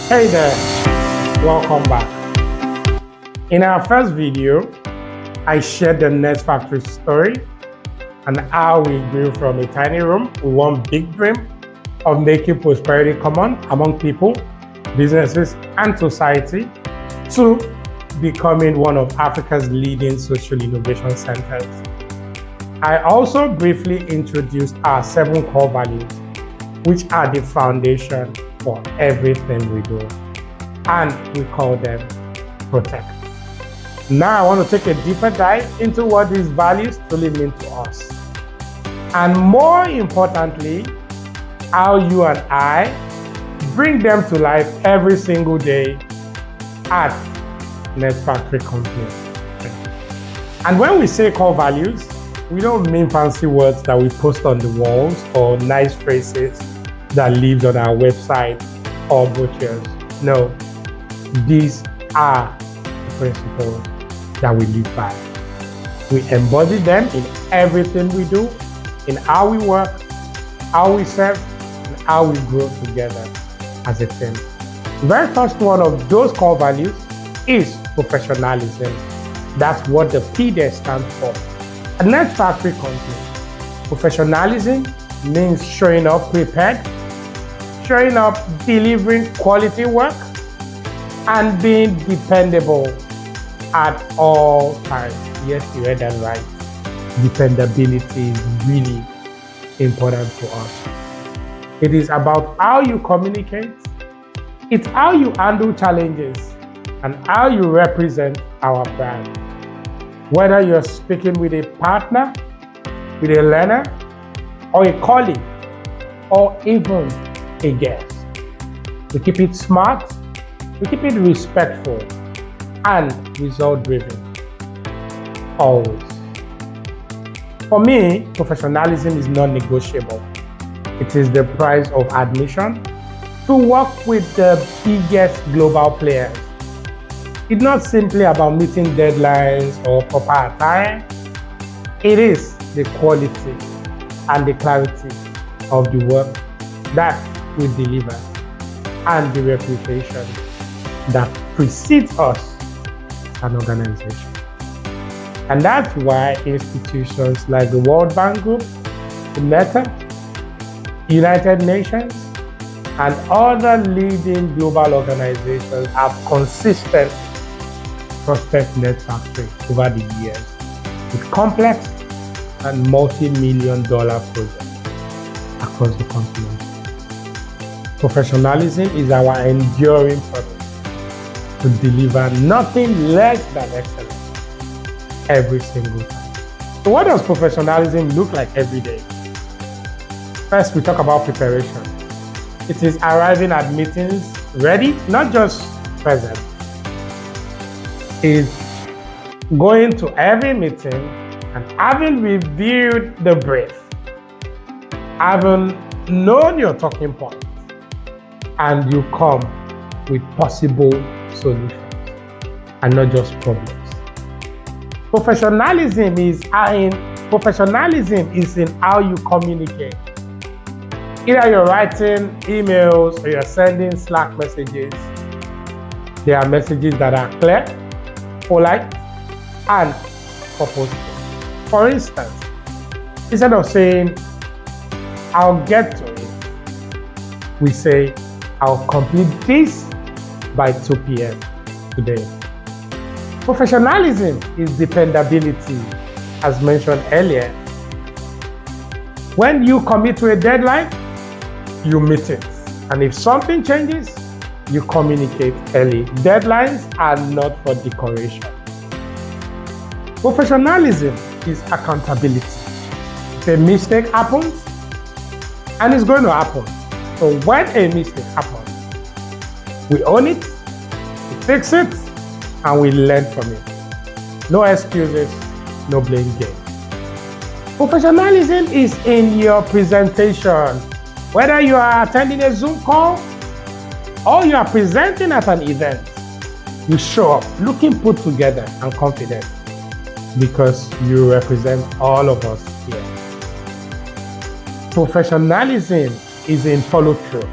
Hey there, welcome back. In our first video, I shared the Net Factory story and how we grew from a tiny room with one big dream of making prosperity common among people, businesses, and society to becoming one of Africa's leading social innovation centers. I also briefly introduced our 7 core values, which are the foundation for everything we do, and we call them protect. Now I want to take a deeper dive into what these values truly mean to us, and more importantly, how you and I bring them to life every single day at Net Factory Company. And when we say core values, we don't mean fancy words that we post on the walls or nice phrases that lives on our website or brochures. No, these are the principles that we live by. We embody them in everything we do, in how we work, how we serve, and how we grow together as a team. The very first one of those core values is professionalism. That's what the P there stands for. At Net Factory Company, professionalism means showing up prepared, showing up delivering quality work, and being dependable at all times. Yes, you heard that right. Dependability is really important for us. It is about how you communicate, it's how you handle challenges, and how you represent our brand. Whether you're speaking with a partner, with a learner, or a colleague, or even a guest. We keep it smart, we keep it respectful, and result-driven. Always. For me, professionalism is non-negotiable. It is the price of admission to work with the biggest global players. It's not simply about meeting deadlines or proper attire. It is the quality and the clarity of the work that we deliver and the reputation that precedes us as an organization. And that's why institutions like the World Bank Group, the Meta, United Nations, and other leading global organizations have consistent prospect Net Factory over the years with complex and multi-million-dollar projects across the continent. Professionalism is our enduring promise to deliver nothing less than excellence every single time. So what does professionalism look like every day? First, we talk about preparation. It is arriving at meetings ready, not just present. It's going to every meeting and having reviewed the brief, having known your talking points, and you come with possible solutions and not just problems. Professionalism is in how you communicate. Either you're writing emails or you're sending Slack messages. There are messages that are clear, polite, and purposeful. For instance, instead of saying, I'll get to it, we say, I'll complete this by 2 p.m. today. Professionalism is dependability, as mentioned earlier. When you commit to a deadline, you meet it. And if something changes, you communicate early. Deadlines are not for decoration. Professionalism is accountability. If a mistake happens, and it's going to happen, so when a mistake happens, we own it, we fix it, and we learn from it. No excuses, no blame game. Professionalism is in your presentation. Whether you are attending a Zoom call or you are presenting at an event, you show up looking put together and confident because you represent all of us here. Professionalism is in follow through.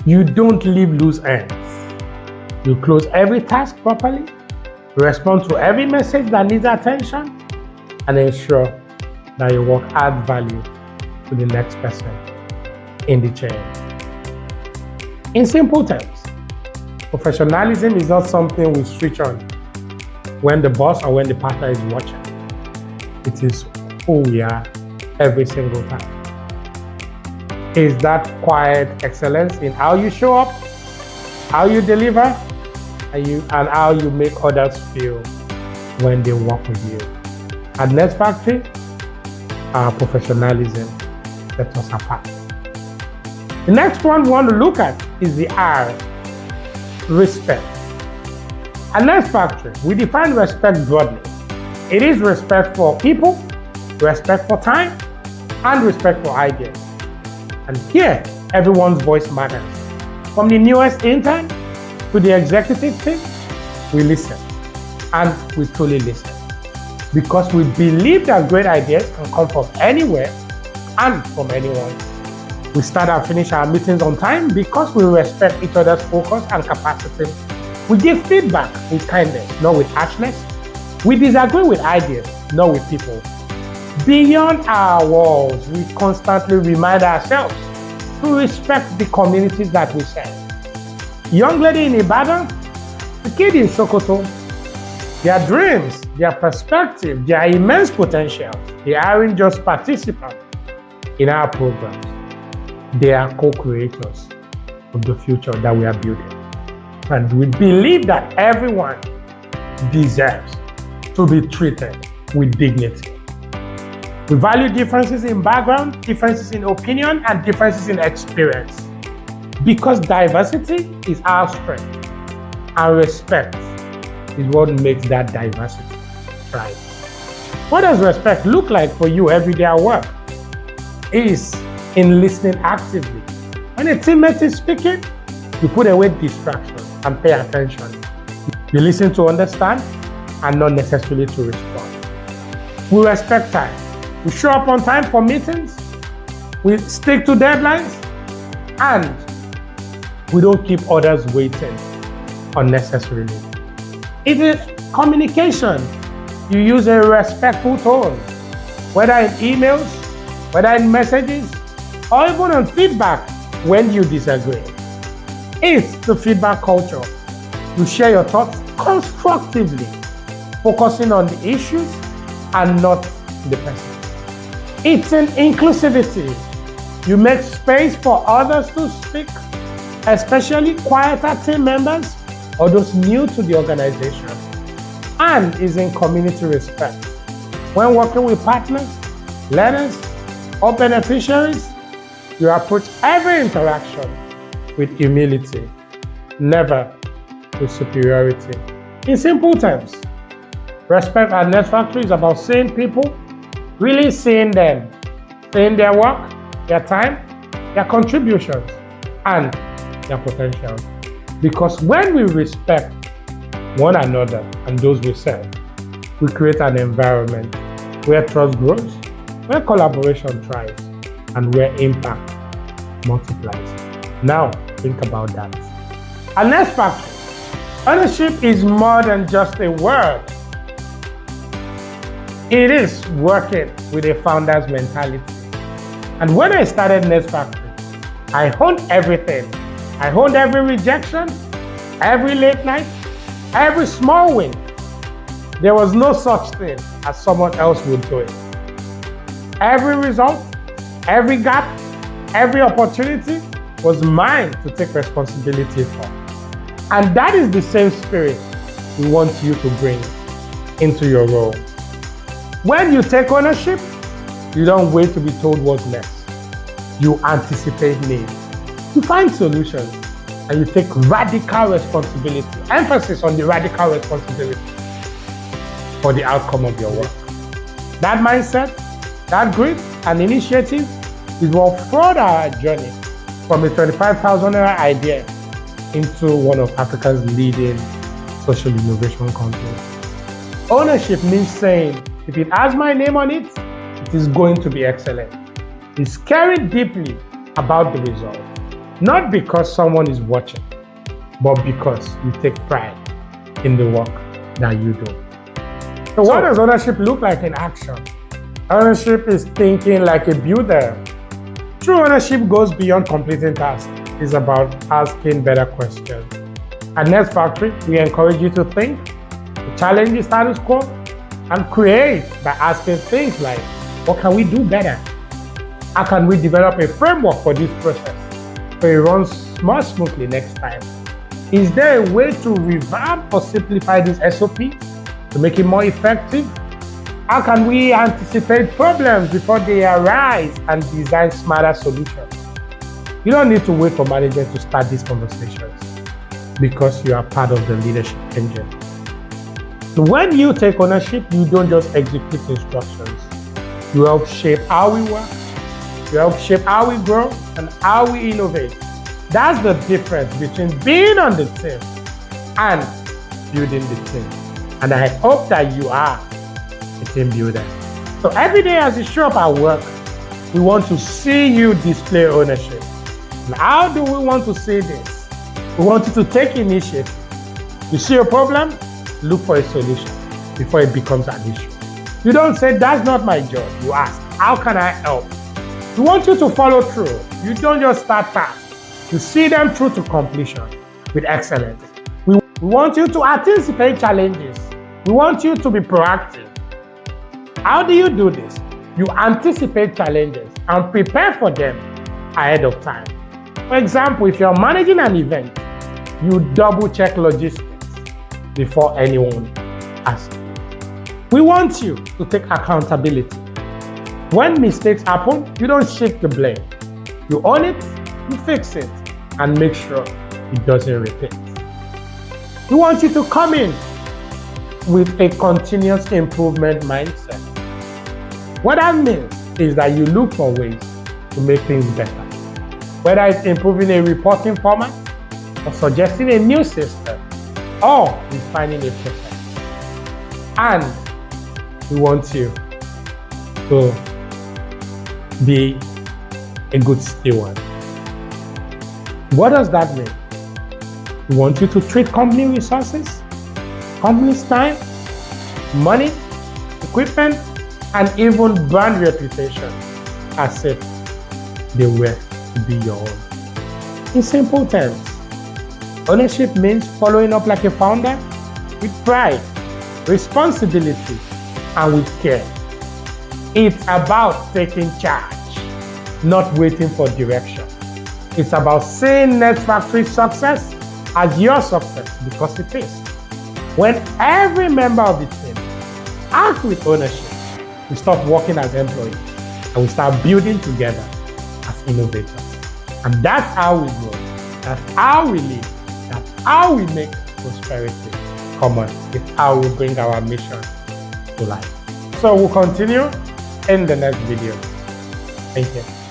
You don't leave loose ends. You close every task properly, respond to every message that needs attention, and ensure that your work adds value to the next person in the chain. In simple terms, professionalism is not something we switch on when the boss or when the partner is watching. It is who we are every single time. Is that quiet excellence in how you show up, how you deliver, and how you make others feel when they work with you. At Net Factory, our professionalism sets us apart. The next one we want to look at is the R, respect. At Net Factory, we define respect broadly. It is respect for people, respect for time, and respect for ideas. And here, everyone's voice matters. From the newest intern to the executive team, we listen, and we truly listen. Because we believe that great ideas can come from anywhere and from anyone. We start and finish our meetings on time because we respect each other's focus and capacity. We give feedback with kindness, not with harshness. We disagree with ideas, not with people. Beyond our walls, we constantly remind ourselves to respect the communities that we serve. Young lady in Ibadan, the kid in Sokoto, their dreams, their perspective, their immense potential, they aren't just participants in our programs. They are co-creators of the future that we are building. And we believe that everyone deserves to be treated with dignity. We value differences in background, differences in opinion, and differences in experience. Because diversity is our strength, and respect is what makes that diversity thrive. What does respect look like for you every day at work? It is in listening actively. When a teammate is speaking, you put away distractions and pay attention. You listen to understand and not necessarily to respond. We respect time. We show up on time for meetings. We stick to deadlines. And we don't keep others waiting unnecessarily. It is communication. You use a respectful tone, whether in emails, whether in messages, or even on feedback when you disagree. It's the feedback culture. You share your thoughts constructively, focusing on the issues and not the person. It's an inclusivity. You make space for others to speak, especially quieter team members or those new to the organization. And is in community respect. When working with partners, learners, or beneficiaries, you approach every interaction with humility, never with superiority. In simple terms, respect at Net Factory is about seeing people, really seeing them, seeing their work, their time, their contributions, and their potential. Because when we respect one another and those we serve, we create an environment where trust grows, where collaboration thrives, and where impact multiplies. Now, think about that. At Net Factory, ownership is more than just a word. It is working with a founder's mentality. And when I started Net Factory, I owned everything. I owned every rejection, every late night, every small win. There was no such thing as someone else would do it. Every result, every gap, every opportunity was mine to take responsibility for. And that is the same spirit we want you to bring into your role. When you take ownership, you don't wait to be told what's next. You anticipate needs. You find solutions, and you take radical responsibility, emphasis on the radical responsibility for the outcome of your work. That mindset, that grit and initiative is what furthered our journey from a 25,000 naira idea into one of Africa's leading social innovation companies. Ownership means saying, if it has my name on it, it is going to be excellent. It's caring deeply about the result, Not because someone is watching, but because you take pride in the work that you do. So what does ownership look like in action? Ownership is thinking like a builder. True ownership goes beyond completing tasks. It's about asking better questions. At Nest Factory, we encourage you to think, to challenge the status quo, and create by asking things like, what can we do better? How can we develop a framework for this process so it runs more smoothly next time? Is there a way to revamp or simplify this SOP to make it more effective? How can we anticipate problems before they arise and design smarter solutions? You don't need to wait for management to start these conversations because you are part of the leadership engine. So when you take ownership, you don't just execute instructions. You help shape how we work, you help shape how we grow, and how we innovate. That's the difference between being on the team and building the team. And I hope that you are a team builder. So every day as you show up at work, we want to see you display ownership. And how do we want to see this? We want you to take initiative. You see a problem, look for a solution before it becomes an issue. You don't say, that's not my job. You ask, how can I help? We want you to follow through. You don't just start tasks. You see them through to completion with excellence. We want you to anticipate challenges. We want you to be proactive. How do you do this? You anticipate challenges and prepare for them ahead of time. For example, if you're managing an event, you double check logistics before anyone asks you. We want you to take accountability. When mistakes happen, you don't shift the blame. You own it, you fix it, and make sure it doesn't repeat. We want you to come in with a continuous improvement mindset. What that means is that you look for ways to make things better. Whether it's improving a reporting format, or suggesting a new system, or refining a process. And we want you to be a good steward. What does that mean? We want you to treat company resources, company's time, money, equipment, and even brand reputation as if they were to be your own. In simple terms, ownership means following up like a founder with pride, responsibility, and with care. It's about taking charge, not waiting for direction. It's about seeing Nest Factory's success as your success because it is. When every member of the team acts with ownership, we stop working as employees and we start building together as innovators. And that's how we grow. That's how we live. That's how we make prosperity common. It's how we bring our mission to life. So we'll continue in the next video. Thank you.